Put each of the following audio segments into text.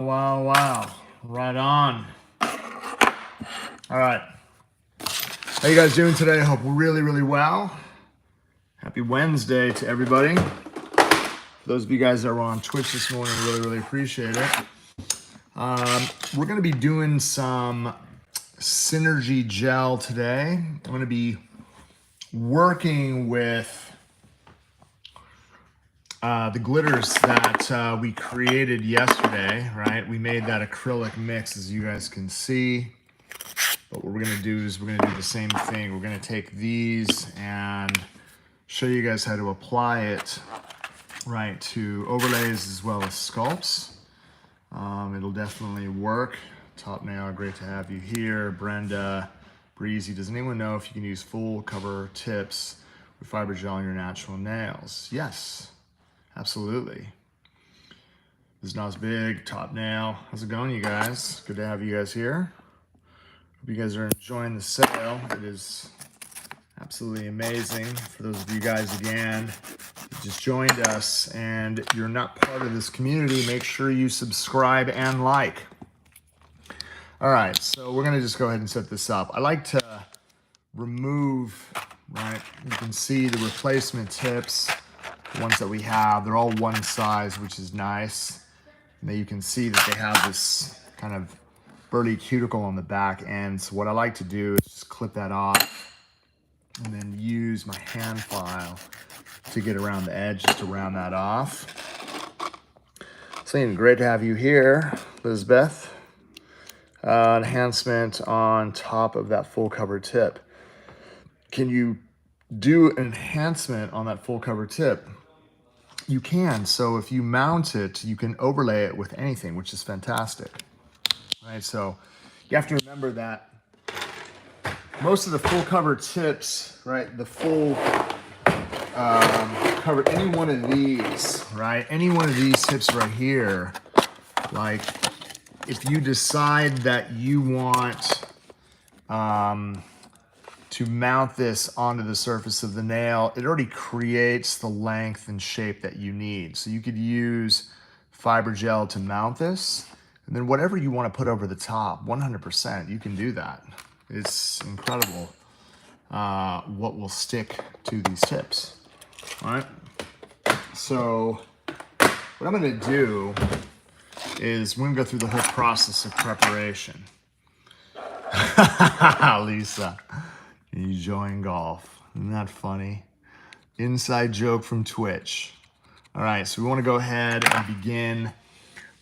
Wow, wow. Right on. All right. How you guys doing today? I hope really, really well. Happy Wednesday to everybody. For those of you guys that were on Twitch this morning, really, really appreciate it. We're going to be doing some synergy gel today. I'm going to be working with the glitters that we created yesterday, right? We made that acrylic mix, as you guys can see. But what we're gonna do is we're gonna do the same thing. We're gonna take these and show you guys how to apply it, right, to overlays as well as sculpts. It'll definitely work. Top Nail, great to have you here. Brenda, Breezy, does anyone know if you can use full cover tips with fiber gel on your natural nails? Yes. Absolutely. This is not as big. Top Nail. How's it going, you guys? Good to have you guys here. Hope you guys are enjoying the sale. It is absolutely amazing. For those of you guys, again, who just joined us and you're not part of this community, make sure you subscribe and like. All right, so we're gonna just go ahead and set this up. I like to remove, right? You can see the replacement tips. The ones that we have, they're all one size, which is nice. And then you can see that they have this kind of burly cuticle on the back end. So what I like to do is just clip that off and then use my hand file to get around the edge, just to round that off. So great to have you here, Elizabeth. Enhancement on top of that full cover tip. Can you do an enhancement on that full cover tip? You can. So if you mount it, you can overlay it with anything, which is fantastic. Right, so you have to remember that most of the full cover tips, right, the full cover, any one of these, right, any one of these tips right here, like if you decide that you want to mount this onto the surface of the nail, it already creates the length and shape that you need. So you could use fiber gel to mount this, and then whatever you want to put over the top, 100%, you can do that. It's incredible what will stick to these tips. All right. So what I'm going to do is we're going to go through the whole process of preparation. Lisa. You join golf. Isn't that funny? Inside joke from Twitch. All right, so we want to go ahead and begin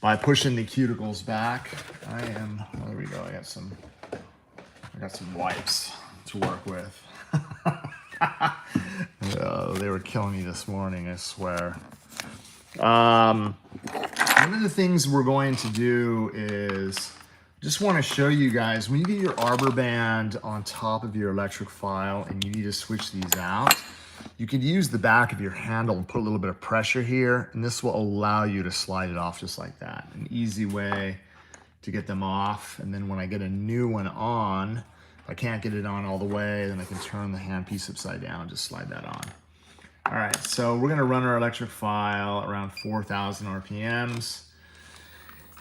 by pushing the cuticles back. There we go. I got some wipes to work with. They were killing me this morning, I swear. One of the things we're going to do is just want to show you guys, when you get your arbor band on top of your electric file and you need to switch these out, you could use the back of your handle and put a little bit of pressure here, and this will allow you to slide it off just like that. An easy way to get them off. And then when I get a new one on, if I can't get it on all the way, then I can turn the handpiece upside down and just slide that on. All right, so we're gonna run our electric file around 4,000 RPMs.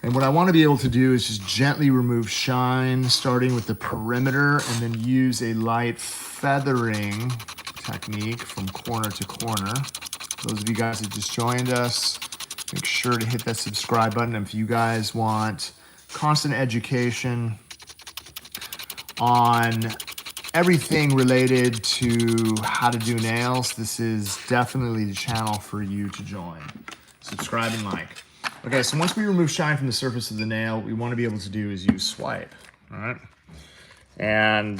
And what I want to be able to do is just gently remove shine, starting with the perimeter, and then use a light feathering technique from corner to corner. Those of you guys that just joined us, make sure to hit that subscribe button. If you guys want constant education on everything related to how to do nails, this is definitely the channel for you to join. Subscribe and like. Okay, so once we remove shine from the surface of the nail, what we want to be able to do is use swipe, all right? And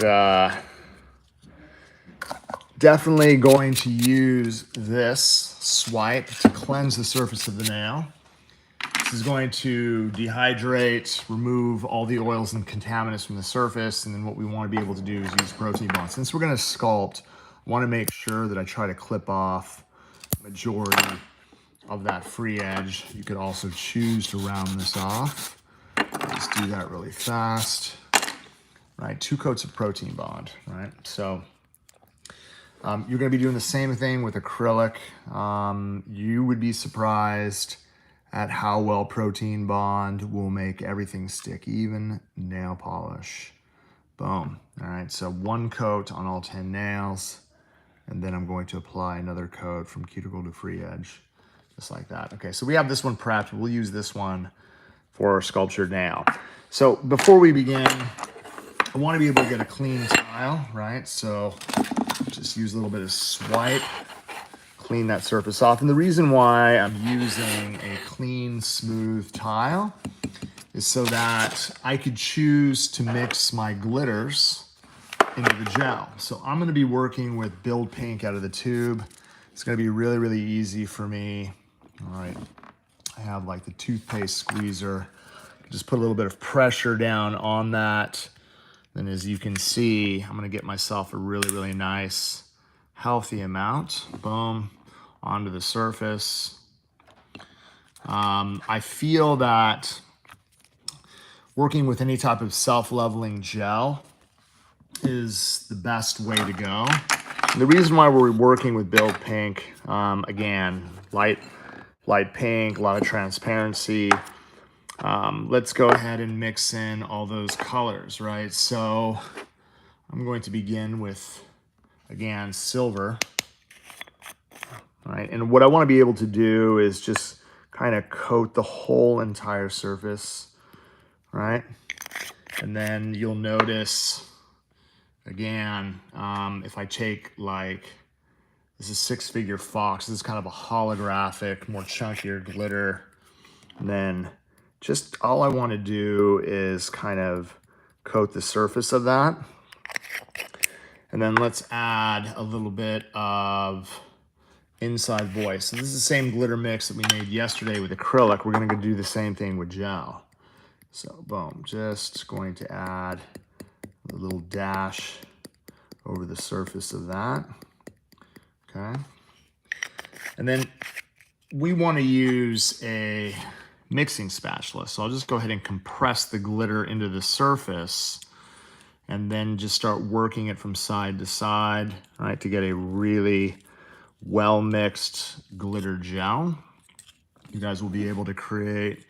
definitely going to use this swipe to cleanse the surface of the nail. This is going to dehydrate, remove all the oils and contaminants from the surface, and then what we want to be able to do is use protein bond. Since we're going to sculpt, I want to make sure that I try to clip off the majority of that free edge. You could also choose to round this off. Just do that really fast. Right, 2 coats of protein bond, right? So you're gonna be doing the same thing with acrylic. You would be surprised at how well protein bond will make everything stick. Even nail polish. Boom. All right, so 1 coat on all 10 nails, and then I'm going to apply another coat from cuticle to free edge, just like that. Okay, so we have this one prepped. We'll use this one for our sculpture now. So before we begin, I want to be able to get a clean tile, right? So just use a little bit of swipe, clean that surface off. And the reason why I'm using a clean, smooth tile is so that I could choose to mix my glitters into the gel. So I'm going to be working with Build Pink out of the tube. It's going to be really, really easy for me. All right, I have like the toothpaste squeezer. Just put a little bit of pressure down on that. Then as you can see, I'm gonna get myself a really, really nice, healthy amount. Boom, onto the surface. I feel that working with any type of self-leveling gel is the best way to go. And the reason why we're working with Build Pink, again, light pink, a lot of transparency. Let's go ahead and mix in all those colors, right? So I'm going to begin with, again, silver, right? And what I want to be able to do is just kind of coat the whole entire surface, right? And then you'll notice, again, if I take like, this is Six Figure Fox, this is kind of a holographic, more chunkier glitter, and then just all I want to do is kind of coat the surface of that. And then let's add a little bit of inside voice. So this is the same glitter mix that we made yesterday with acrylic. We're going to do the same thing with gel. So boom, just going to add a little dash over the surface of that. Okay. And then we want to use a mixing spatula. So I'll just go ahead and compress the glitter into the surface and then just start working it from side to side, right, to get a really well-mixed glitter gel. You guys will be able to create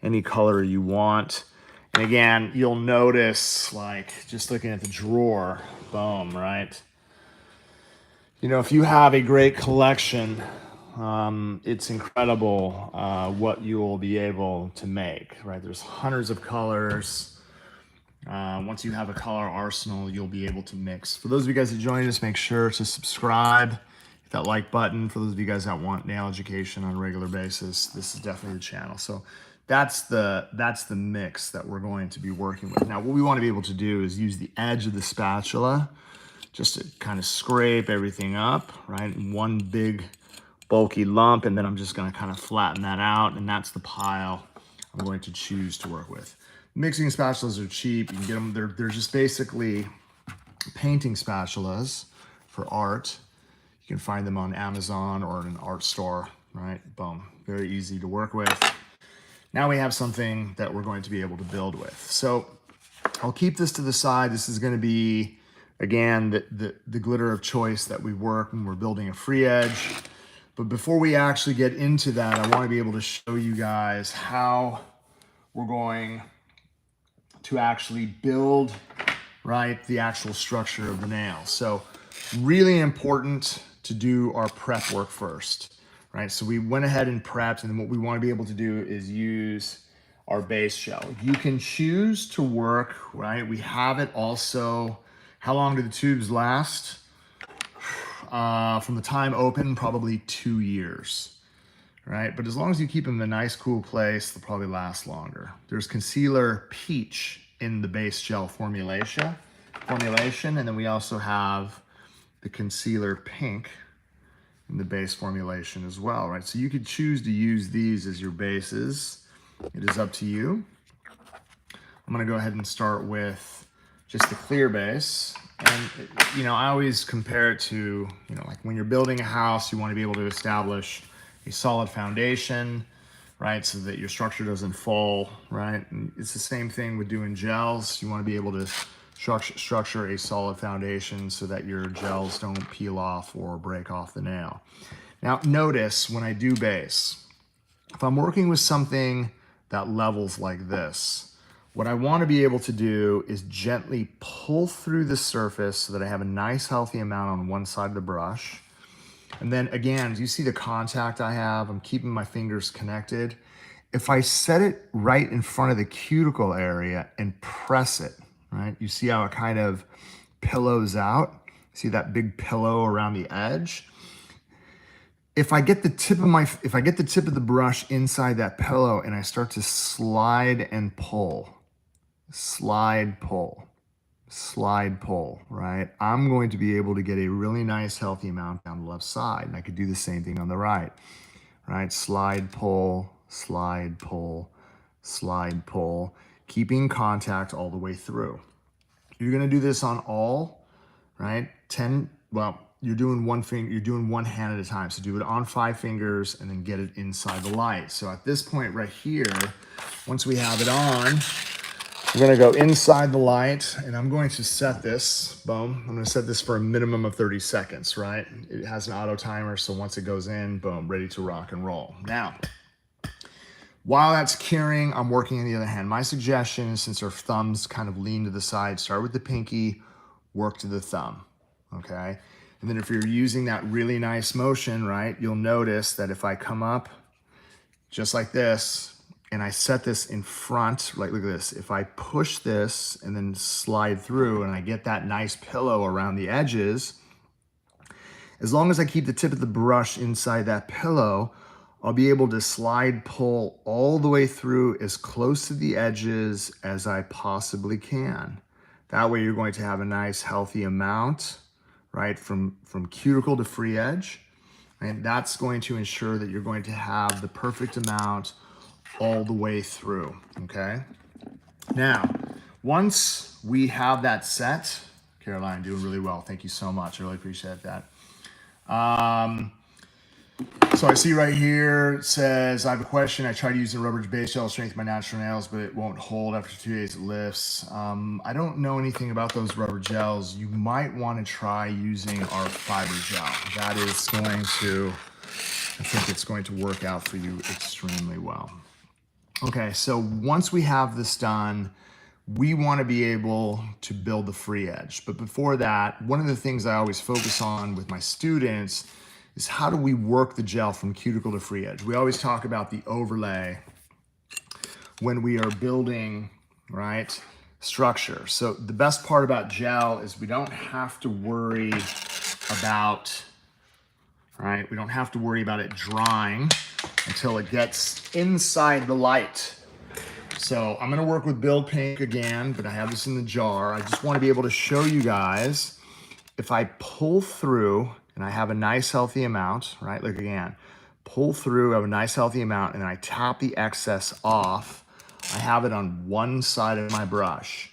any color you want. And again, you'll notice, like, just looking at the drawer, boom, right? You know, if you have a great collection, it's incredible what you will be able to make, right? There's hundreds of colors. Once you have a color arsenal, you'll be able to mix. For those of you guys that joined us, make sure to subscribe, hit that like button. For those of you guys that want nail education on a regular basis, this is definitely the channel. So that's the mix that we're going to be working with. Now, what we want to be able to do is use the edge of the spatula just to kind of scrape everything up, right? In one big bulky lump, and then I'm just going to kind of flatten that out, and that's the pile I'm going to choose to work with. Mixing spatulas are cheap. You can get them, they're just basically painting spatulas for art. You can find them on Amazon or in an art store, right? Boom, very easy to work with. Now we have something that we're going to be able to build with. So I'll keep this to the side. This is going to be, again, the glitter of choice that we work when we're building a free edge. But before we actually get into that, I want to be able to show you guys how we're going to actually build, right, the actual structure of the nail. So really important to do our prep work first, right? So we went ahead and prepped, and then what we want to be able to do is use our base gel. You can choose to work, right? We have it also, how long do the tubes last? From the time open, probably 2 years, right? But as long as you keep them in a nice, cool place, they'll probably last longer. There's Concealer Peach in the base gel formulation, and then we also have the Concealer Pink in the base formulation as well, right? So you could choose to use these as your bases. It is up to you. I'm gonna go ahead and start with just the clear base. And, you know, I always compare it to, you know, like when you're building a house, you want to be able to establish a solid foundation, right? So that your structure doesn't fall, right? And it's the same thing with doing gels. You want to be able to structure a solid foundation so that your gels don't peel off or break off the nail. Now, notice when I do base, if I'm working with something that levels like this, what I want to be able to do is gently pull through the surface so that I have a nice healthy amount on one side of the brush. And then again, do you see the contact I have? I'm keeping my fingers connected. If I set it right in front of the cuticle area and press it, right? You see how it kind of pillows out? See that big pillow around the edge? If I get the tip of the brush inside that pillow and I start to slide and pull, slide, pull, right? I'm going to be able to get a really nice healthy amount down the left side. And I could do the same thing on the right, right? Slide, pull, slide, pull, slide, pull, keeping contact all the way through. You're gonna do this on all, right? You're doing one hand at a time. So do it on 5 fingers and then get it inside the light. So at this point right here, once we have it on, we're gonna go inside the light and I'm going to set this, boom. I'm gonna set this for a minimum of 30 seconds, right? It has an auto timer, so once it goes in, boom, ready to rock and roll. Now, while that's curing, I'm working on the other hand. My suggestion is, since our thumbs kind of lean to the side, start with the pinky, work to the thumb, okay? And then if you're using that really nice motion, right, you'll notice that if I come up just like this, and I set this in front, like look at this. If I push this and then slide through and I get that nice pillow around the edges, as long as I keep the tip of the brush inside that pillow, I'll be able to slide, pull all the way through as close to the edges as I possibly can. That way you're going to have a nice healthy amount, right, from cuticle to free edge. And that's going to ensure that you're going to have the perfect amount all the way through, okay? Now, once we have that set, Caroline, doing really well. Thank you so much. I really appreciate that. So I see right here, it says, I have a question. I tried using rubber base gel to strengthen my natural nails, but it won't hold after 2 days it lifts. I don't know anything about those rubber gels. You might want to try using our fiber gel. That is going to, I think it's going to work out for you extremely well. Okay, so once we have this done, we want to be able to build the free edge. But before that, one of the things I always focus on with my students is how do we work the gel from cuticle to free edge? We always talk about the overlay when we are building, right, structure. So the best part about gel is we don't have to worry about, right, we don't have to worry about it drying until it gets inside the light. So I'm gonna work with Build Pink again, but I have this in the jar. I just wanna be able to show you guys, if I pull through and I have a nice healthy amount, right? Look again, pull through, I have a nice healthy amount, and then I tap the excess off. I have it on one side of my brush.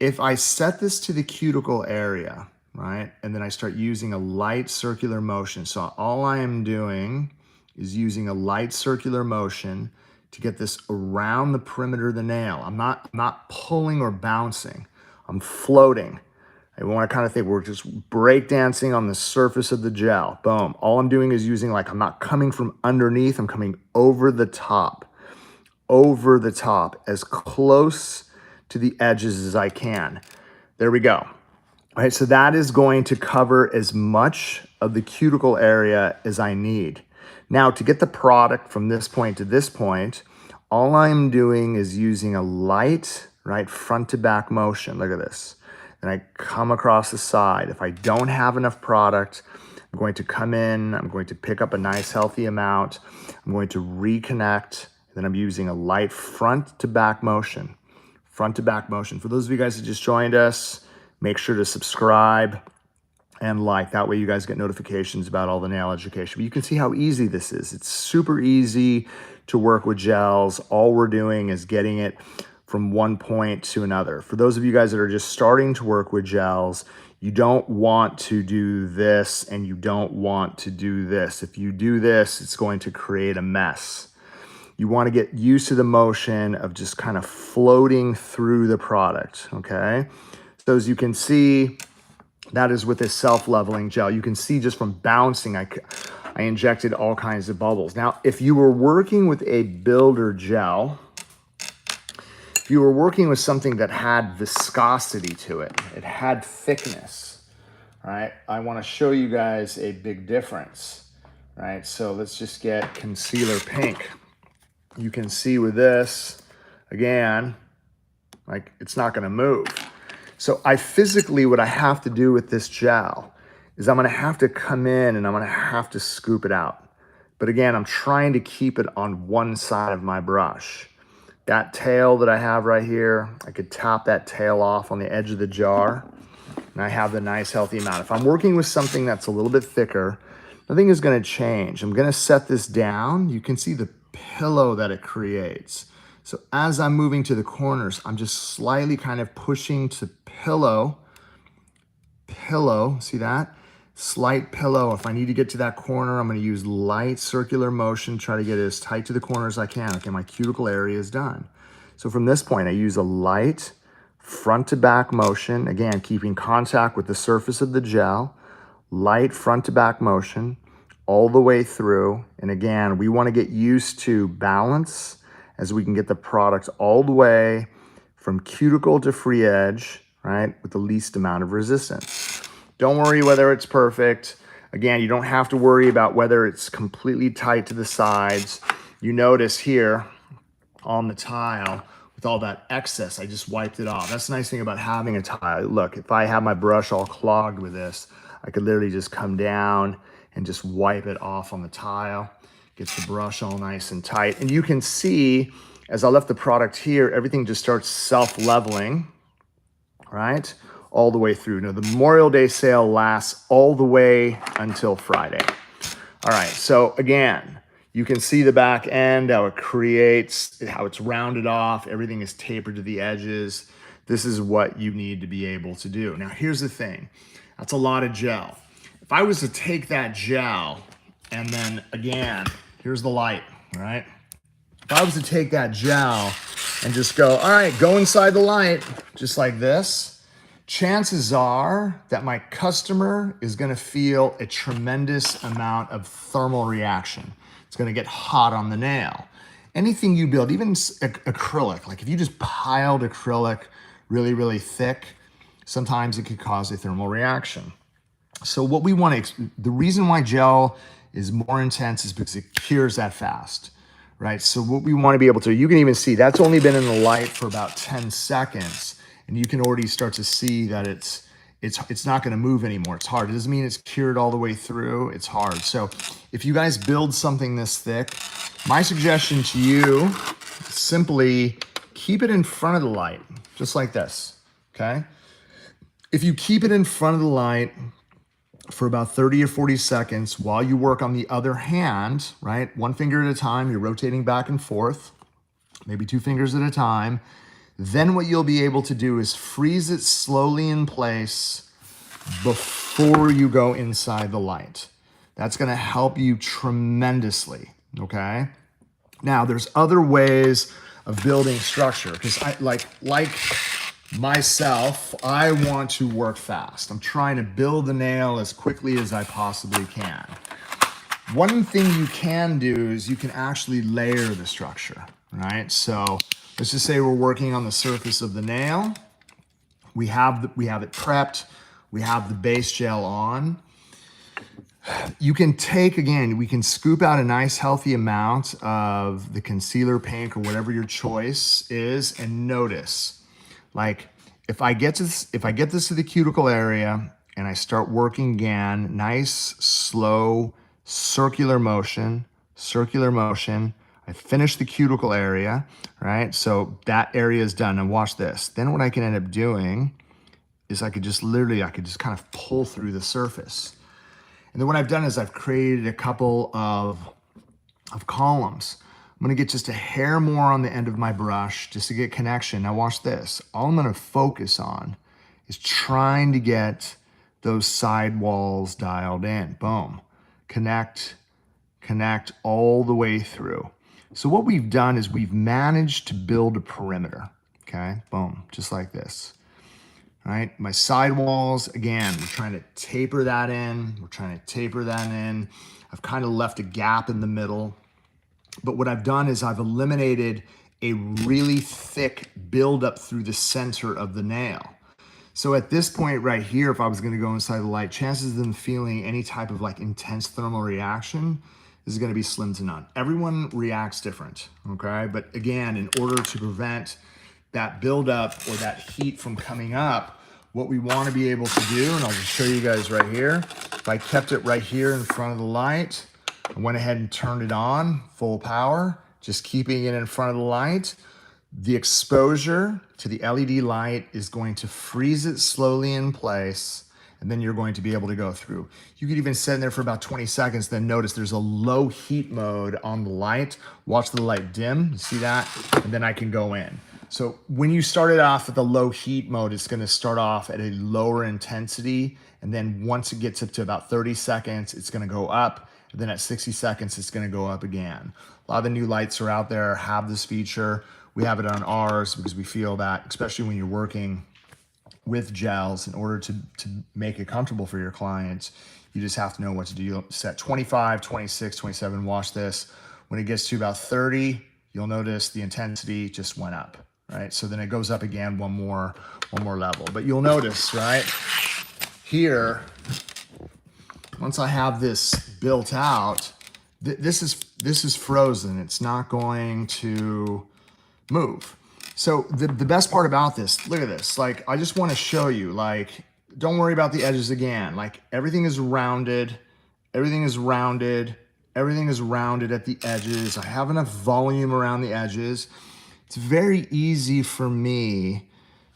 If I set this to the cuticle area, right? And then I start using a light circular motion. So all I am doing is using a light circular motion to get this around the perimeter of the nail. I'm not pulling or bouncing, I'm floating. I want to kind of think we're just breakdancing on the surface of the gel. Boom. All I'm doing is using, like, I'm not coming from underneath, I'm coming over the top, as close to the edges as I can. There we go. All right, so that is going to cover as much of the cuticle area as I need. Now, to get the product from this point to this point, all I'm doing is using a light, right, front to back motion. Look at this. And I come across the side. If I don't have enough product, I'm going to come in, I'm going to pick up a nice healthy amount, I'm going to reconnect, and then I'm using a light front to back motion. Front to back motion. For those of you guys that just joined us, make sure to subscribe and like. That way you guys get notifications about all the nail education. But you can see how easy this is. It's super easy to work with gels. All we're doing is getting it from one point to another. For those of you guys that are just starting to work with gels, you don't want to do this and you don't want to do this. If you do this, it's going to create a mess. You want to get used to the motion of just kind of floating through the product, okay? So as you can see, that is with a self-leveling gel. You can see just from bouncing, I injected all kinds of bubbles. Now, if you were working with a builder gel, if you were working with something that had viscosity to it, it had thickness, right? I want to show you guys a big difference, right? So let's just get concealer pink. You can see with this, again, like it's not going to move. So I physically, what I have to do with this gel is I'm going to have to come in and I'm going to have to scoop it out. But again, I'm trying to keep it on one side of my brush. That tail that I have right here, I could tap that tail off on the edge of the jar, and I have the nice healthy amount. If I'm working with something that's a little bit thicker, nothing is going to change. I'm going to set this down. You can see the pillow that it creates. So as I'm moving to the corners, I'm just slightly kind of pushing to pillow, see that? Slight pillow. If I need to get to that corner, I'm going to use light circular motion, try to get it as tight to the corner as I can. Okay, my cuticle area is done. So from this point, I use a light front to back motion, again, keeping contact with the surface of the gel, light front to back motion all the way through. And again, we want to get used to balance as we can get the product all the way from cuticle to free edge, right, with the least amount of resistance. Don't worry whether it's perfect. Again, you don't have to worry about whether it's completely tight to the sides. You notice here on the tile, with all that excess, I just wiped it off. That's the nice thing about having a tile. Look, if I have my brush all clogged with this, I could literally just come down and just wipe it off on the tile. Gets the brush all nice and tight. And you can see, as I left the product here, everything just starts self-leveling, right? All the way through. Now, the Memorial Day sale lasts all the way until Friday. All right, so again, you can see the back end, how it creates, how it's rounded off, everything is tapered to the edges. This is what you need to be able to do. Now, here's the thing. That's a lot of gel. If I was to take that gel and then, again, here's the light, right? If I was to take that gel and just go, all right, go inside the light, just like this, chances are that my customer is going to feel a tremendous amount of thermal reaction. It's going to get hot on the nail. Anything you build, even acrylic, like if you just piled acrylic really, really thick, sometimes it could cause a thermal reaction. So what we want to, the reason why gel is more intense is because it cures that fast, right? So what we want to be able to, you can even see that's only been in the light for about 10 seconds. And you can already start to see that it's not going to move anymore. It's hard. It doesn't mean it's cured all the way through. It's hard. So if you guys build something this thick, my suggestion to you, simply keep it in front of the light, just like this, okay? If you keep it in front of the light for about 30 or 40 seconds while you work on the other hand, right? One finger at a time, you're rotating back and forth, maybe 2 fingers at a time. Then what you'll be able to do is freeze it slowly in place before you go inside the light. That's going to help you tremendously, okay? Now, there's other ways of building structure because I like myself, I want to work fast. I'm trying to build the nail as quickly as I possibly can. One thing you can do is you can actually layer the structure, right? So let's just say we're working on the surface of the nail. We have it prepped. We have the base gel on. You can take, again, we can scoop out a nice healthy amount of the concealer pink or whatever your choice is, and notice, like if I get this to the cuticle area and I start working again, nice, slow, circular motion, I finish the cuticle area, right? So that area is done. And watch this. Then what I can end up doing is I could just kind of pull through the surface. And then what I've done is I've created a couple of columns. I'm gonna get just a hair more on the end of my brush just to get connection. Now watch this. All I'm gonna focus on is trying to get those side walls dialed in. Boom. Connect all the way through. So what we've done is we've managed to build a perimeter, okay? Boom, just like this. right? My sidewalls, again, we're trying to taper that in. We're trying to taper that in. I've kind of left a gap in the middle. But what I've done is I've eliminated a really thick buildup through the center of the nail. So at this point right here, if I was gonna go inside the light, chances of them feeling any type of like intense thermal reaction is gonna be slim to none. Everyone reacts different, okay? But again, in order to prevent that buildup or that heat from coming up, what we wanna be able to do, and I'll just show you guys right here, if I kept it right here in front of the light, I went ahead and turned it on, full power, just keeping it in front of the light, the exposure to the LED light is going to freeze it slowly in place, and then you're going to be able to go through. You could even sit in there for about 20 seconds, then notice there's a low heat mode on the light. Watch the light dim, you see that? And then I can go in. So when you start it off at the low heat mode, it's gonna start off at a lower intensity, and then once it gets up to about 30 seconds, it's gonna go up, and then at 60 seconds, it's gonna go up again. A lot of the new lights are out there have this feature. We have it on ours because we feel that, especially when you're working with gels, in order to make it comfortable for your clients, you just have to know what to do. You'll set 25, 26, 27, watch this. When it gets to about 30, you'll notice the intensity just went up, right? So then it goes up again one more level. But you'll notice, right, here, once I have this built out, this is frozen. It's not going to move. So the best part about this, look at this. Like, I just want to show you, like, don't worry about the edges again. Like, everything is rounded. Everything is rounded. Everything is rounded at the edges. I have enough volume around the edges. It's very easy for me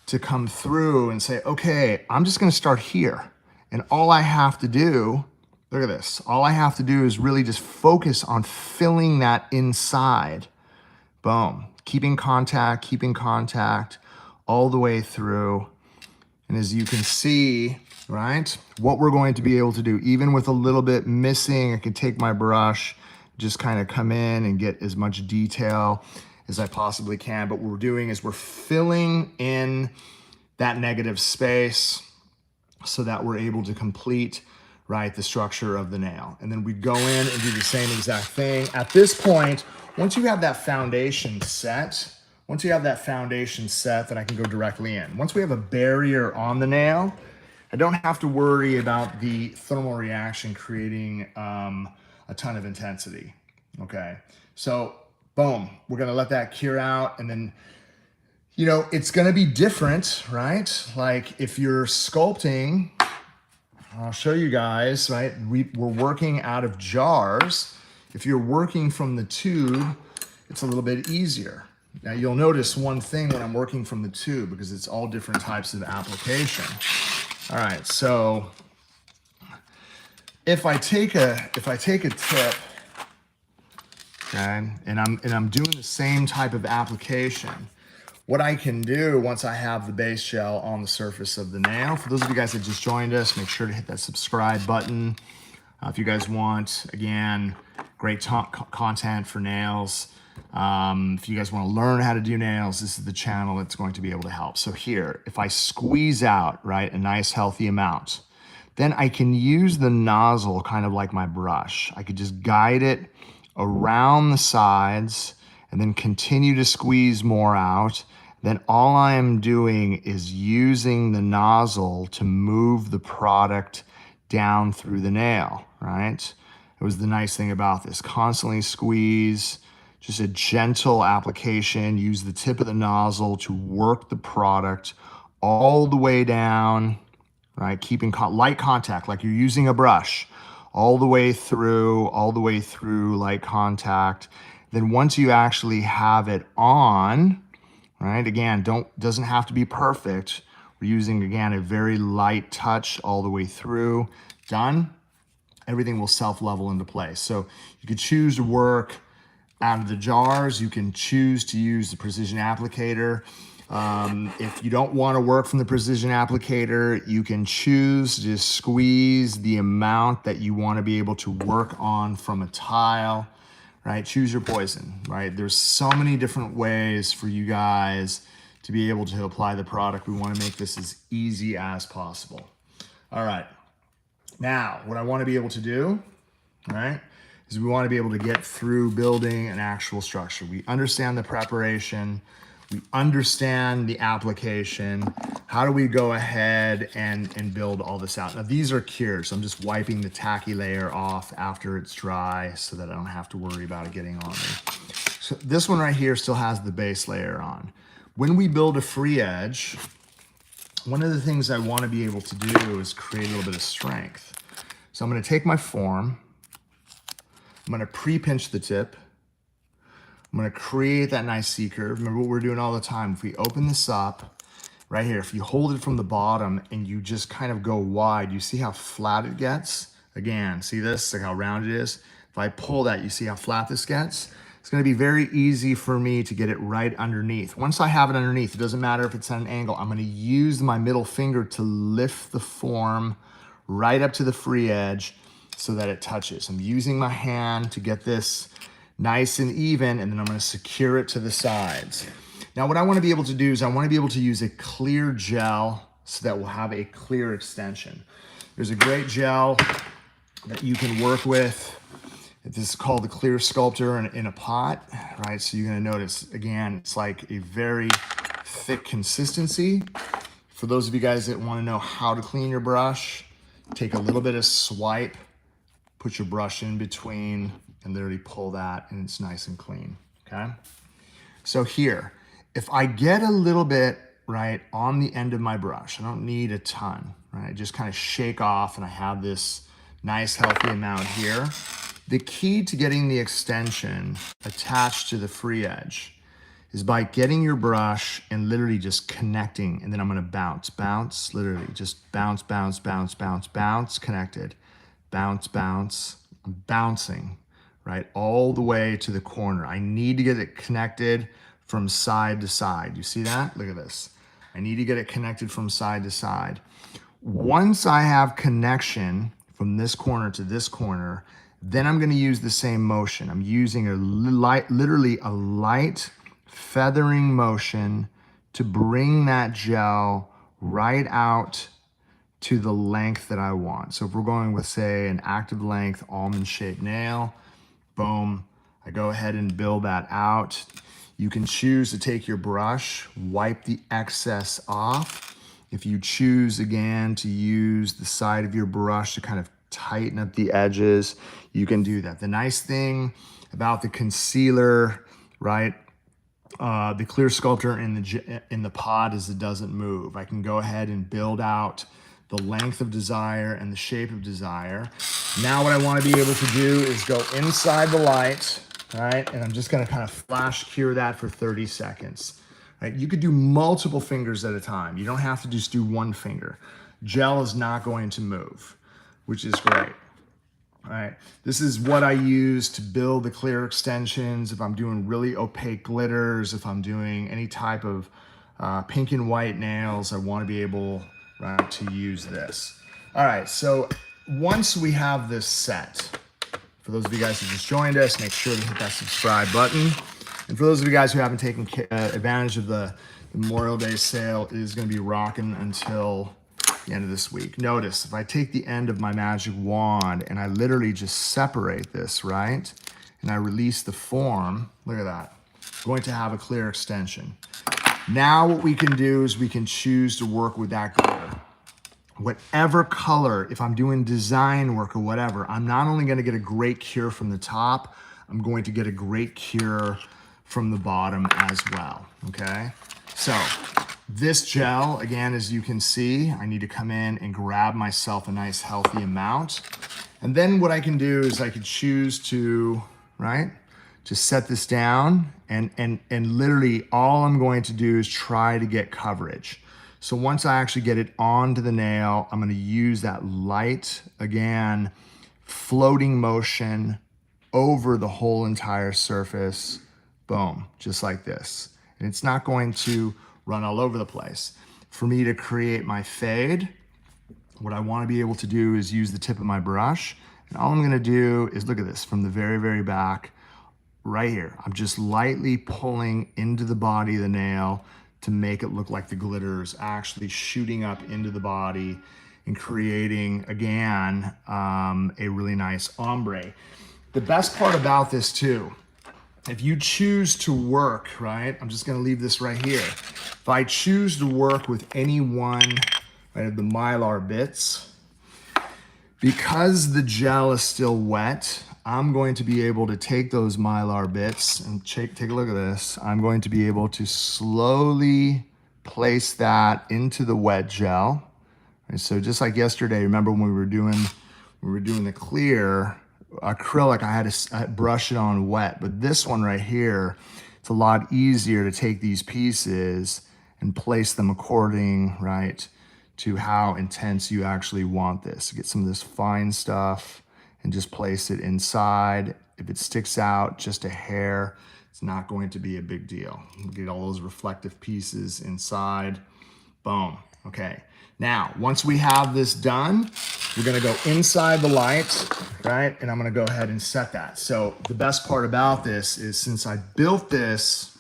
to come through and say, okay, I'm just going to start here. And all I have to do, look at this. All I have to do is really just focus on filling that inside. Boom. Keeping contact all the way through. And as you can see, right, what we're going to be able to do, even with a little bit missing, I can take my brush, just kind of come in and get as much detail as I possibly can. But what we're doing is we're filling in that negative space so that we're able to complete, right, the structure of the nail. And then we go in and do the same exact thing. At this point, once you have that foundation set, then I can go directly in. Once we have a barrier on the nail, I don't have to worry about the thermal reaction creating a ton of intensity, okay? So, boom, we're gonna let that cure out, and then, you know, it's gonna be different, right? Like, if you're sculpting, I'll show you guys, right? We're working out of jars. If you're working from the tube, it's a little bit easier. Now you'll notice one thing when I'm working from the tube, because it's all different types of application. All right, so if I take a tip, okay, and I'm doing the same type of application, what I can do once I have the base gel on the surface of the nail, for those of you guys that just joined us, make sure to hit that subscribe button. If you guys want, again, great content for nails. If you guys want to learn how to do nails, this is the channel that's going to be able to help. So here, if I squeeze out, right, a nice healthy amount, then I can use the nozzle kind of like my brush. I could just guide it around the sides and then continue to squeeze more out. Then all I am doing is using the nozzle to move the product down through the nail, right? It was the nice thing about this. Constantly squeeze, just a gentle application. Use the tip of the nozzle to work the product all the way down, right? Keeping light contact, like you're using a brush, all the way through, light contact. Then once you actually have it on, right? Again, doesn't have to be perfect. We're using, again, a very light touch all the way through. Done. Everything will self-level into place. So you could choose to work out of the jars. You can choose to use the precision applicator. If you don't want to work from the precision applicator, you can choose to just squeeze the amount that you want to be able to work on from a tile, right? Choose your poison, right? There's so many different ways for you guys to be able to apply the product. We want to make this as easy as possible. All right. Now, what I want to be able to do, right, is we want to be able to get through building an actual structure. We understand the preparation. We understand the application. How do we go ahead and build all this out? Now, these are cured, so I'm just wiping the tacky layer off after it's dry so that I don't have to worry about it getting on me. So this one right here still has the base layer on. When we build a free edge, one of the things I want to be able to do is create a little bit of strength. So I'm going to take my form, I'm going to pre-pinch the tip, I'm going to create that nice C-curve. Remember what we're doing all the time. If we open this up, right here, if you hold it from the bottom and you just kind of go wide, you see how flat it gets? Again, see this, like how round it is? If I pull that, you see how flat this gets? It's going to be very easy for me to get it right underneath. Once I have it underneath, it doesn't matter if it's at an angle, I'm going to use my middle finger to lift the form right up to the free edge so that it touches. I'm using my hand to get this nice and even, and then I'm going to secure it to the sides. Now what I want to be able to do is I want to be able to use a clear gel so that we'll have a clear extension. There's a great gel that you can work with. This is called the Clear Sculptor in a pot, right? So you're gonna notice, again, it's like a very thick consistency. For those of you guys that wanna know how to clean your brush, take a little bit of swipe, put your brush in between, and literally pull that, and it's nice and clean, okay? So here, if I get a little bit, right, on the end of my brush, I don't need a ton, right? I just kind of shake off, and I have this nice, healthy amount here. The key to getting the extension attached to the free edge is by getting your brush and literally just connecting, and then I'm gonna bounce, literally just bounce, connected, bounce, I'm bouncing, right, all the way to the corner. I need to get it connected from side to side. You see that? Look at this. I need to get it connected from side to side. Once I have connection from this corner to this corner, then I'm going to use the same motion. I'm using literally a light feathering motion to bring that gel right out to the length that I want. So if we're going with, say, an active length almond shaped nail, boom, I go ahead and build that out. You can choose to take your brush, wipe the excess off. If you choose, again, to use the side of your brush to kind of tighten up the edges, you can do that. The nice thing about the concealer, right, the Clear Sculptor in the pod is it doesn't move. I can go ahead and build out the length of desire and the shape of desire. Now what I want to be able to do is go inside the light, right, and I'm just going to kind of flash cure that for 30 seconds. Right? You could do multiple fingers at a time. You don't have to just do one finger. Gel is not going to move, which is great. All right, this is what I use to build the clear extensions. If I'm doing really opaque glitters, if I'm doing any type of pink and white nails, I want to be able to use this. All right, so once we have this set, for those of you guys who just joined us, make sure to hit that subscribe button. And for those of you guys who haven't taken advantage of the Memorial Day sale, it is going to be rocking until the end of this week. Notice, if I take the end of my magic wand and I literally just separate this, right? And I release the form, look at that. I'm going to have a clear extension. Now what we can do is we can choose to work with that glitter. Whatever color, if I'm doing design work or whatever, I'm not only going to get a great cure from the top, I'm going to get a great cure from the bottom as well, okay? So this gel, again, as you can see, I need to come in and grab myself a nice healthy amount. And then what I can do is I could choose to, right, just set this down and literally all I'm going to do is try to get coverage. So once I actually get it onto the nail, I'm going to use that light, again, floating motion over the whole entire surface. Boom, just like this. And it's not going to run all over the place. For me to create my fade, what I want to be able to do is use the tip of my brush. And all I'm going to do is, look at this, from the very, very back, right here. I'm just lightly pulling into the body of the nail to make it look like the glitter is actually shooting up into the body and creating, again, a really nice ombre. The best part about this too, if you choose to work, right, I'm just gonna leave this right here. If I choose to work with any one, right, of the Mylar bits, because the gel is still wet, I'm going to be able to take those Mylar bits and take a look at this. I'm going to be able to slowly place that into the wet gel. And so just like yesterday, remember when we were doing the clear acrylic, I had to brush it on wet, but this one right here, it's a lot easier to take these pieces and place them according, right, to how intense you actually want this. Get some of this fine stuff and just place it inside. If it sticks out just a hair, it's not going to be a big deal. Get all those reflective pieces inside. Boom. Okay. Now, once we have this done, we're gonna go inside the light, right? And I'm gonna go ahead and set that. So the best part about this is since I built this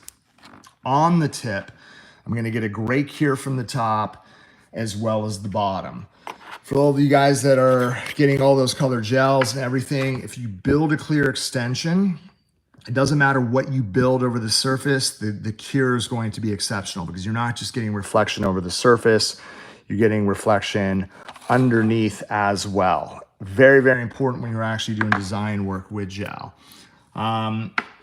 on the tip, I'm gonna get a great cure from the top as well as the bottom. For all of you guys that are getting all those color gels and everything, if you build a clear extension, it doesn't matter what you build over the surface, the cure is going to be exceptional because you're not just getting reflection over the surface, you're getting reflection underneath as well. Very, very important when you're actually doing design work with gel.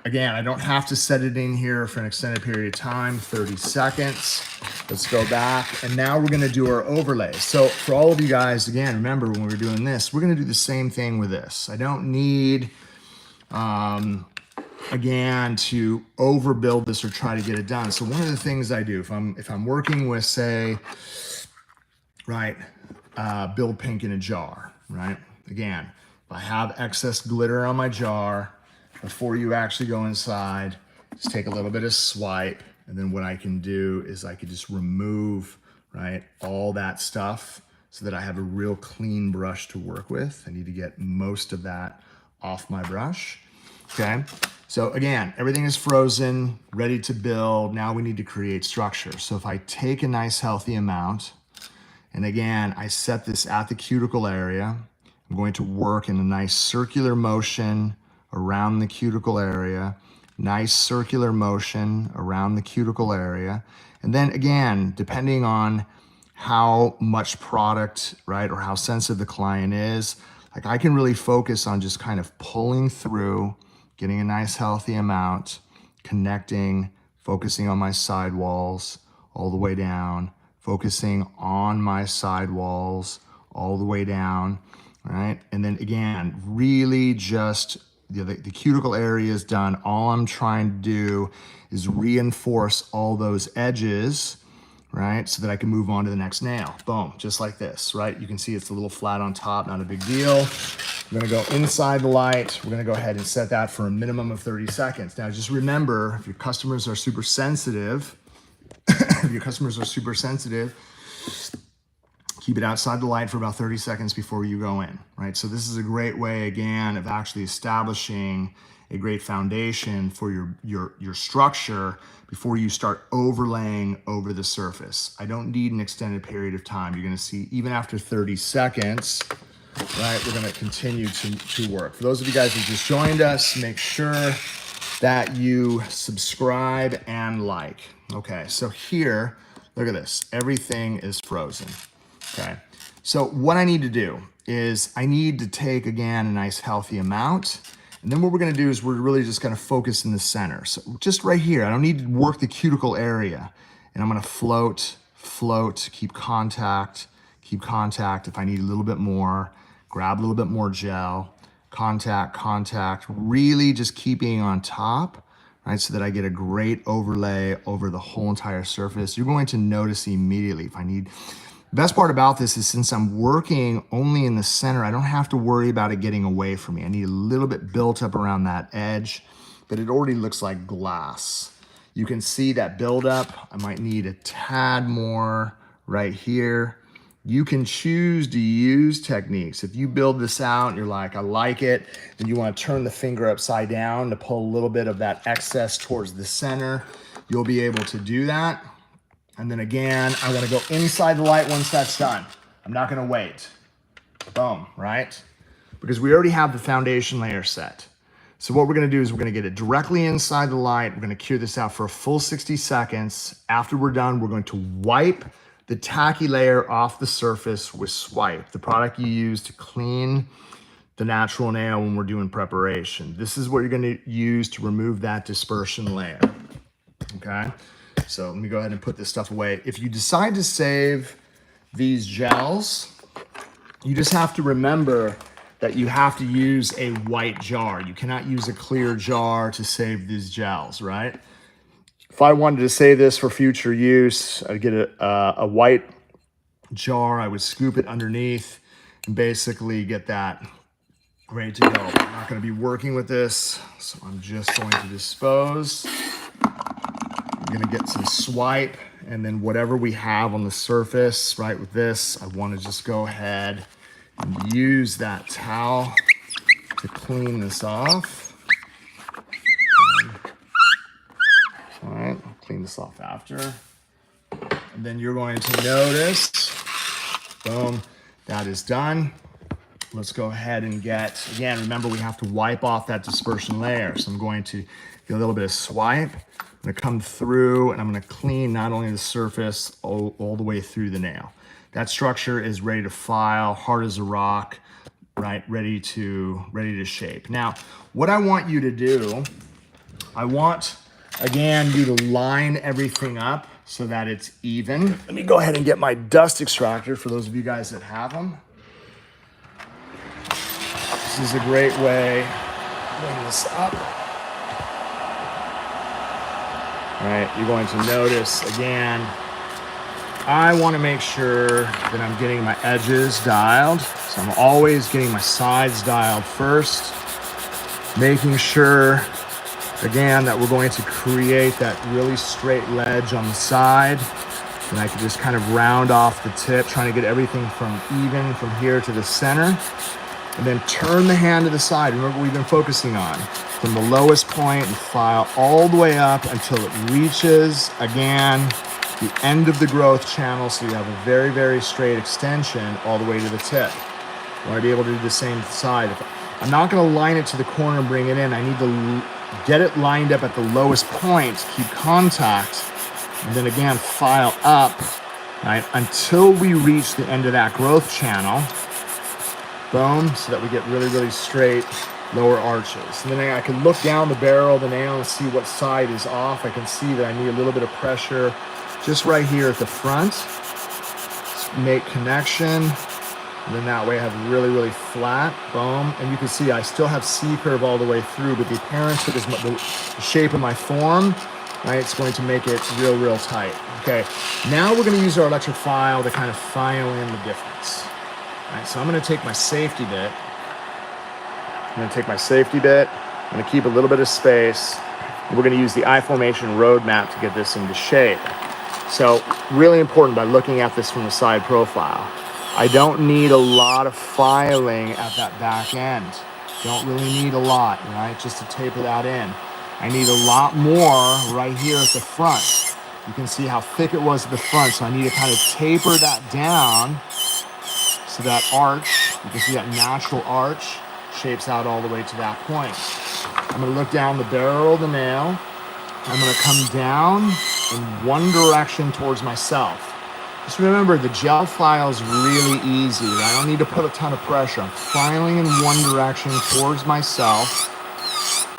Again, I don't have to set it in here for an extended period of time, 30 seconds. Let's go back. And now we're gonna do our overlay. So for all of you guys, again, remember when we're doing this, we're gonna do the same thing with this. I don't need, again, to overbuild this or try to get it done. So one of the things I do, if I'm working with, say, right, build pink in a jar, right? Again, if I have excess glitter on my jar, before you actually go inside, just take a little bit of swipe, and then what I can do is I could just remove, right, all that stuff so that I have a real clean brush to work with. I need to get most of that off my brush, okay? So again, everything is frozen, ready to build. Now we need to create structure. So if I take a nice healthy amount, and again, I set this at the cuticle area, I'm going to work in a nice circular motion around the cuticle area, nice circular motion around the cuticle area. And then again, depending on how much product, right, or how sensitive the client is, like I can really focus on just kind of pulling through, getting a nice healthy amount, connecting, focusing on my sidewalls all the way down, focusing on my sidewalls all the way down, right? And then again, really just the cuticle area is done. All I'm trying to do is reinforce all those edges, right? So that I can move on to the next nail. Boom, just like this, right? You can see it's a little flat on top, not a big deal. We're gonna go inside the light. We're gonna go ahead and set that for a minimum of 30 seconds. Now just remember, if your customers are super sensitive, keep it outside the light for about 30 seconds before you go in, right? So this is a great way, again, of actually establishing a great foundation for your structure before you start overlaying over the surface. I don't need an extended period of time. You're gonna see even after 30 seconds, right, we're gonna continue to work. For those of you guys who just joined us, make sure that you subscribe and like. Okay, so here, look at this. Everything is frozen. Okay, so what I need to do is I need to take, again, a nice healthy amount. And then what we're gonna do is we're really just gonna focus in the center. So just right here, I don't need to work the cuticle area. And I'm gonna float, keep contact. If I need a little bit more, grab a little bit more gel, contact, really just keeping on top, right? So that I get a great overlay over the whole entire surface. You're going to notice immediately if I need. The best part about this is since I'm working only in the center, I don't have to worry about it getting away from me. I need a little bit built up around that edge, but it already looks like glass. You can see that buildup. I might need a tad more right here. You can choose to use techniques. If you build this out and you're like, I like it, and you want to turn the finger upside down to pull a little bit of that excess towards the center, you'll be able to do that. And then again, I want to go inside the light once that's done. I'm not going to wait. Boom, right? Because we already have the foundation layer set. So what we're going to do is we're going to get it directly inside the light. We're going to cure this out for a full 60 seconds. After we're done, we're going to wipe the tacky layer off the surface with Swipe, the product you use to clean the natural nail when we're doing preparation. This is what you're going to use to remove that dispersion layer. Okay, so let me go ahead and put this stuff away. If you decide to save these gels, you just have to remember that you have to use a white jar. You cannot use a clear jar to save these gels, right? If I wanted to save this for future use, I'd get a white jar. I would scoop it underneath and basically get that ready to go. I'm not going to be working with this, so I'm just going to dispose. I'm going to get some Swipe, and then whatever we have on the surface, right, with this, I want to just go ahead and use that towel to clean this off. All right, I'll clean this off after. And then you're going to notice, boom, that is done. Let's go ahead and get, again, remember we have to wipe off that dispersion layer. So I'm going to get a little bit of Swipe. I'm gonna come through and I'm gonna clean not only the surface, all the way through the nail. That structure is ready to file, hard as a rock, right? Ready to shape. Now, what I want you to do, I want, again, you to line everything up so that it's even. Let me go ahead and get my dust extractor for those of you guys that have them. This is a great way to bring this up. All right, you're going to notice, again, I want to make sure that I'm getting my edges dialed. So I'm always getting my sides dialed first, making sure, again, that we're going to create that really straight ledge on the side. And I can just kind of round off the tip, trying to get everything from even from here to the center. And then turn the hand to the side. Remember what we've been focusing on. From the lowest point and file all the way up until it reaches, again, the end of the growth channel, so you have a very, very straight extension all the way to the tip. You want to be able to do the same side. I'm not going to line it to the corner and bring it in. I need to get it lined up at the lowest point, keep contact, and then again, file up, right, until we reach the end of that growth channel. Boom, so that we get really, really straight lower arches. And then I can look down the barrel of the nail and see what side is off. I can see that I need a little bit of pressure just right here at the front. Just make connection. And then that way I have really, really flat. Boom. And you can see I still have C-curve all the way through, but the appearance of the shape of my form, right, it's going to make it real, real tight. Okay, now we're going to use our electric file to kind of file in the difference. All right, so I'm going to take my safety bit. I'm going to keep a little bit of space. And we're going to use the I-formation roadmap to get this into shape. So really important by looking at this from the side profile. I don't need a lot of filing at that back end. Don't really need a lot, right? Just to taper that in. I need a lot more right here at the front. You can see how thick it was at the front, so I need to kind of taper that down so that arch, you can see that natural arch, shapes out all the way to that point. I'm going to look down the barrel of the nail. I'm going to come down in one direction towards myself. Just remember, the gel file is really easy. I don't need to put a ton of pressure. I'm filing in one direction towards myself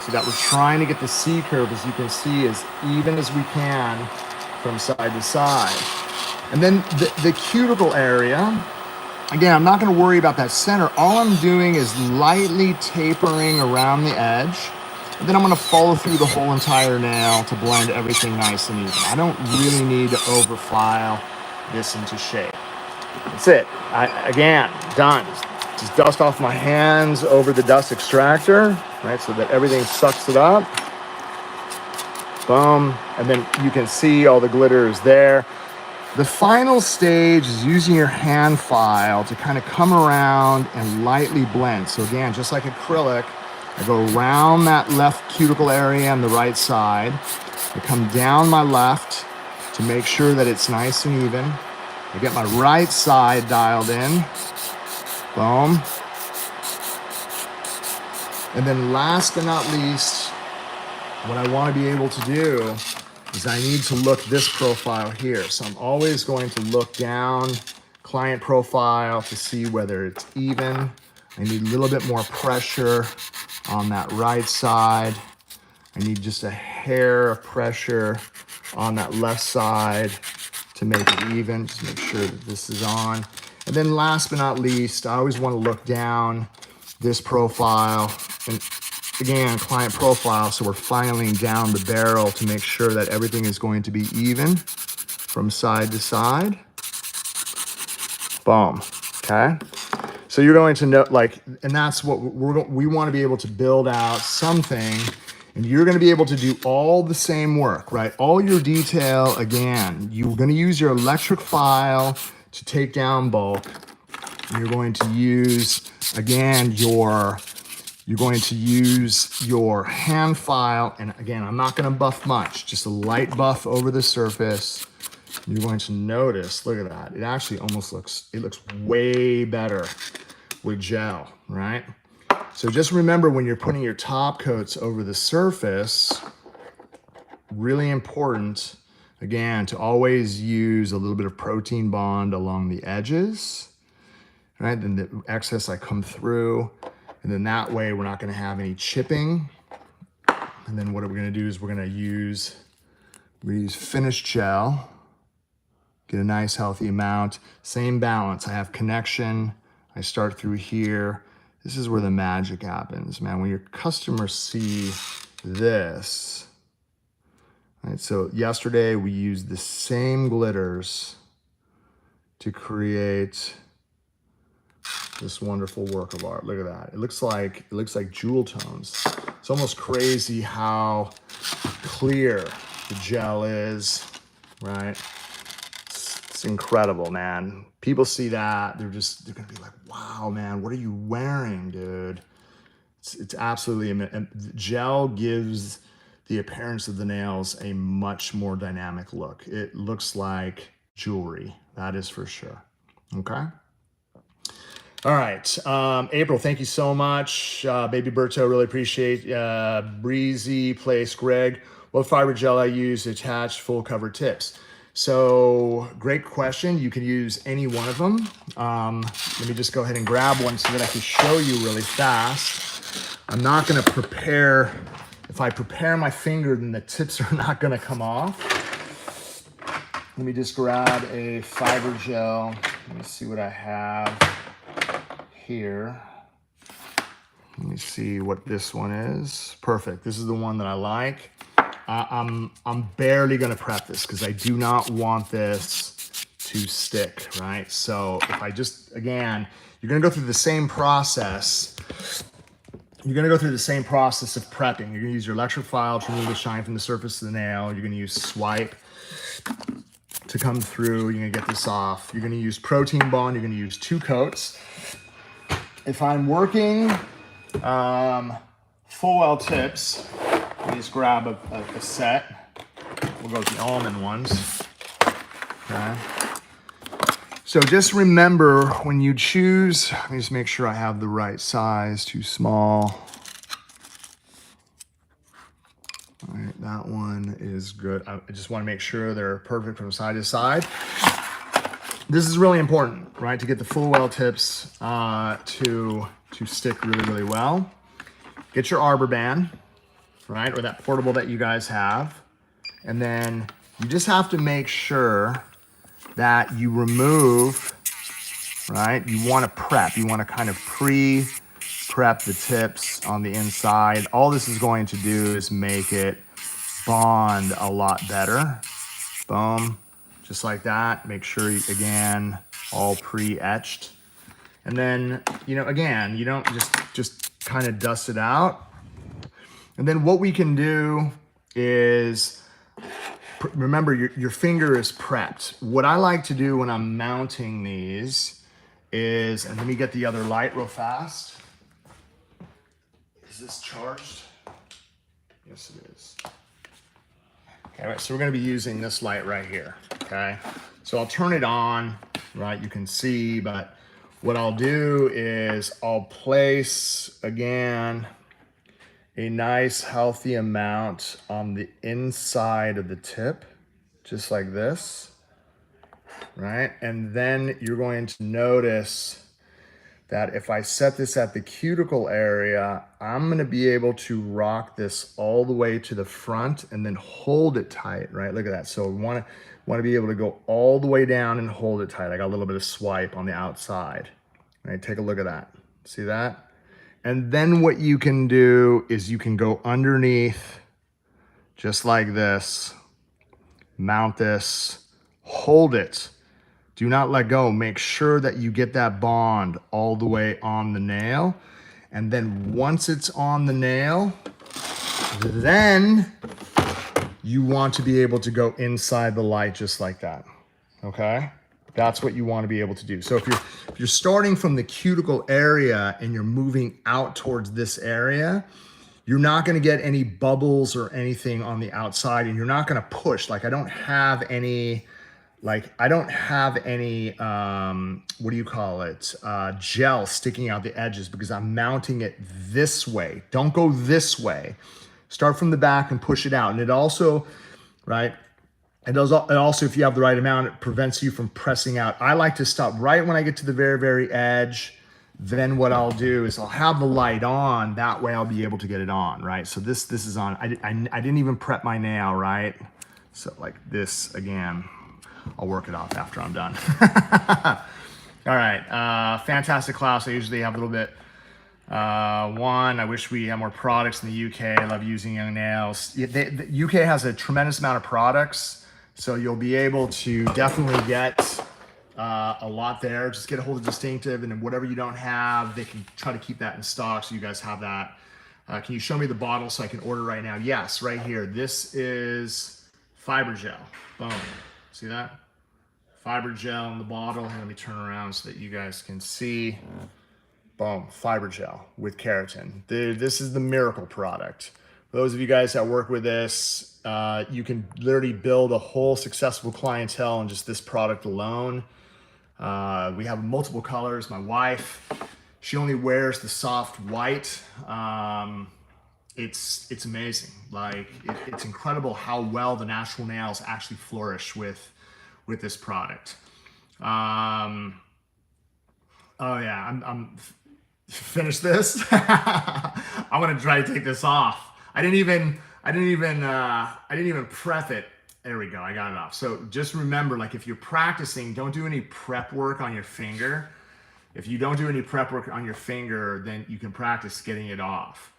so that we're trying to get the C-curve, as you can see, as even as we can from side to side. And then the cuticle area, again, I'm not going to worry about that center. All I'm doing is lightly tapering around the edge. And then I'm going to follow through the whole entire nail to blend everything nice and even. I don't really need to overfile this into shape. That's it. Again, done. Just dust off my hands over the dust extractor, right, so that everything sucks it up. Boom. And then you can see all the glitter is there. The final stage is using your hand file to kind of come around and lightly blend. So again, just like acrylic, I go around that left cuticle area on the right side. I come down my left, to make sure that it's nice and even. I get my right side dialed in. Boom. And then last but not least, what I want to be able to do is I need to look this profile here. So I'm always going to look down client profile to see whether it's even. I need a little bit more pressure on that right side. I need just a hair of pressure on that left side to make it even, just make sure that this is on. And then last but not least, I always want to look down this profile, and again, client profile, so we're filing down the barrel to make sure that everything is going to be even from side to side. Boom, okay? So you're going to know, like, and that's what we want to be able to build out something, and you're going to be able to do all the same work, right? All your detail, again, you're going to use your electric file to take down bulk. You're going to use, again, you're going to use your hand file, and again, I'm not going to buff much, just a light buff over the surface. You're going to notice, look at that. It actually almost looks way better with gel, right? So just remember when you're putting your top coats over the surface, really important, again, to always use a little bit of protein bond along the edges, right? Then the excess I come through, and then that way we're not gonna have any chipping. And then what we're gonna do is we're gonna use finished gel, get a nice healthy amount, same balance. I have connection, I start through here. This is where the magic happens, man. When your customers see this, right? So yesterday we used the same glitters to create this wonderful work of art. Look at that. It looks like jewel tones. It's almost crazy how clear the gel is, right? It's incredible, man. People see that, they're gonna be like, wow, man, what are you wearing, dude? It's absolutely, gel gives the appearance of the nails a much more dynamic look. It looks like jewelry, that is for sure, okay? All right, April, thank you so much. Baby Berto, really appreciate. Breezy Place, Greg, what fiber gel I use to attach full cover tips? So great question. You can use any one of them. Let me just go ahead and grab one so that I can show you really fast. I'm not gonna prepare, if I prepare my finger, then the tips are not gonna come off. Let me just grab a fiber gel. Let me see what I have here. Let me see what this one is. Perfect, this is the one that I like. I'm barely gonna prep this because I do not want this to stick, right? So if I just, again, you're gonna go through the same process. You're gonna go through the same process of prepping. You're gonna use your electric file to remove the shine from the surface of the nail. You're gonna use swipe to come through. You're gonna get this off. You're gonna use protein bond. You're gonna use 2 coats. If I'm working full well tips, let me just grab a set. We'll go with the almond ones, okay? So just remember when you choose, let me just make sure I have the right size, too small. All right, that one is good. I just wanna make sure they're perfect from side to side. This is really important, right? To get the full well tips to stick really, really well. Get your arbor band, right? Or that portable that you guys have. And then you just have to make sure that you remove, right? You wanna prep, you wanna kind of pre-prep the tips on the inside. All this is going to do is make it bond a lot better. Boom, just like that. Make sure, again, all pre-etched. And then, again, you don't just kind of dust it out. And then what we can do is, remember your finger is prepped. What I like to do when I'm mounting these is, and let me get the other light real fast. Is this charged? Yes, it is. Okay, so we're gonna be using this light right here, okay? So I'll turn it on, right? You can see, but what I'll do is I'll place, again, a nice healthy amount on the inside of the tip, just like this, right? And then you're going to notice that if I set this at the cuticle area, I'm gonna be able to rock this all the way to the front and then hold it tight, right? Look at that. So we wanna be able to go all the way down and hold it tight. I got a little bit of swipe on the outside, right? Take a look at that. See that? And then what you can do is you can go underneath just like this, mount this, hold it. Do not let go. Make sure that you get that bond all the way on the nail. And then once it's on the nail, then you want to be able to go inside the light just like that, okay? That's what you want to be able to do. So if you're starting from the cuticle area and you're moving out towards this area, you're not going to get any bubbles or anything on the outside, and you're not going to push. Like I don't have any, what do you call it? Gel sticking out the edges because I'm mounting it this way. Don't go this way. Start from the back and push it out. And it also, right? And also, if you have the right amount, it prevents you from pressing out. I like to stop right when I get to the very, very edge. Then what I'll do is I'll have the light on. That way I'll be able to get it on, right? So this is on. I didn't even prep my nail, right? So like this again. I'll work it off after I'm done. All right, fantastic class. I usually have a little bit. I wish we had more products in the UK. I love using young nails. The UK has a tremendous amount of products, so you'll be able to definitely get a lot there. Just get a hold of Distinctive, and then whatever you don't have, they can try to keep that in stock so you guys have that. Can you show me the bottle so I can order right now? Yes, right here. This is fiber gel. Boom. See that? Fiber gel in the bottle. Let me turn around so that you guys can see. Boom, fiber gel with keratin. This is the miracle product. For those of you guys that work with this, you can literally build a whole successful clientele on just this product alone. We have multiple colors. My wife, she only wears the soft white. It's amazing. Like it's incredible how well the natural nails actually flourish with this product. Oh yeah, I'm finish this. I'm gonna try to take this off. I didn't even prep it. There we go. I got it off. So just remember, like if you're practicing, don't do any prep work on your finger. If you don't do any prep work on your finger, then you can practice getting it off.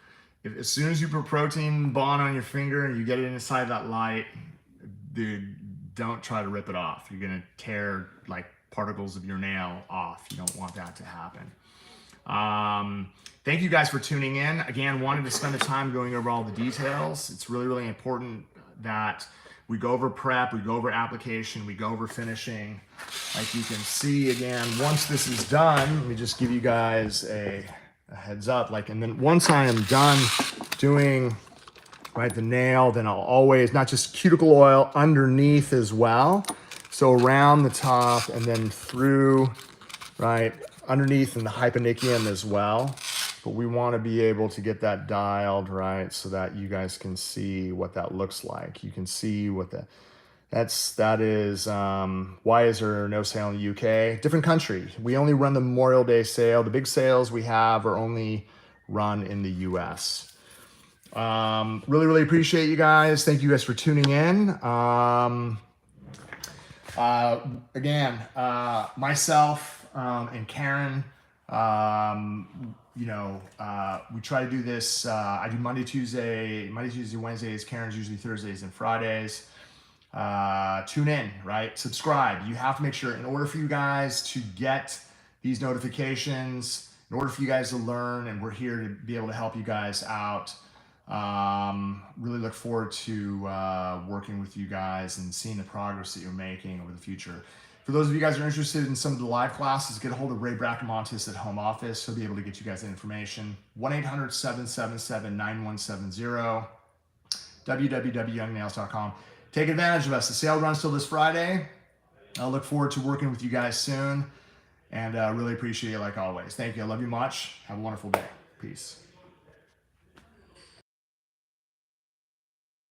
As soon as you put protein bond on your finger and you get it inside that light, dude, don't try to rip it off. You're gonna tear like particles of your nail off. You don't want that to happen. Thank you guys for tuning in. Again, wanted to spend the time going over all the details. It's really, really important that we go over prep, we go over application, we go over finishing. Like you can see, again, once this is done, let me just give you guys a heads up. Like, and then once I am done doing the nail, then I'll always, not just cuticle oil, underneath as well. So around the top and then through, right, underneath in the hyponychium as well. But we want to be able to get that dialed, right, so that you guys can see what that looks like. You can see what that is, why is there no sale in the UK? Different country. We only run the Memorial Day sale. The big sales we have are only run in the US. Really, really appreciate you guys. Thank you guys for tuning in. Again, myself and Karen, we try to do this. I do Monday, Tuesday, Wednesdays. Karen's usually Thursdays and Fridays. Tune in, right? Subscribe. You have to make sure, in order for you guys to get these notifications, in order for you guys to learn, and we're here to be able to help you guys out. Really look forward to working with you guys and seeing the progress that you're making over the future. For those of you guys who are interested in some of the live classes, get a hold of Ray Bracamontes at home office. He'll be able to get you guys that information. 1-800-777-9170, www.youngnails.com. take advantage of us. The sale runs till this Friday. I look forward to working with you guys soon, and really appreciate you like always. Thank you. I love you much. Have a wonderful day. Peace.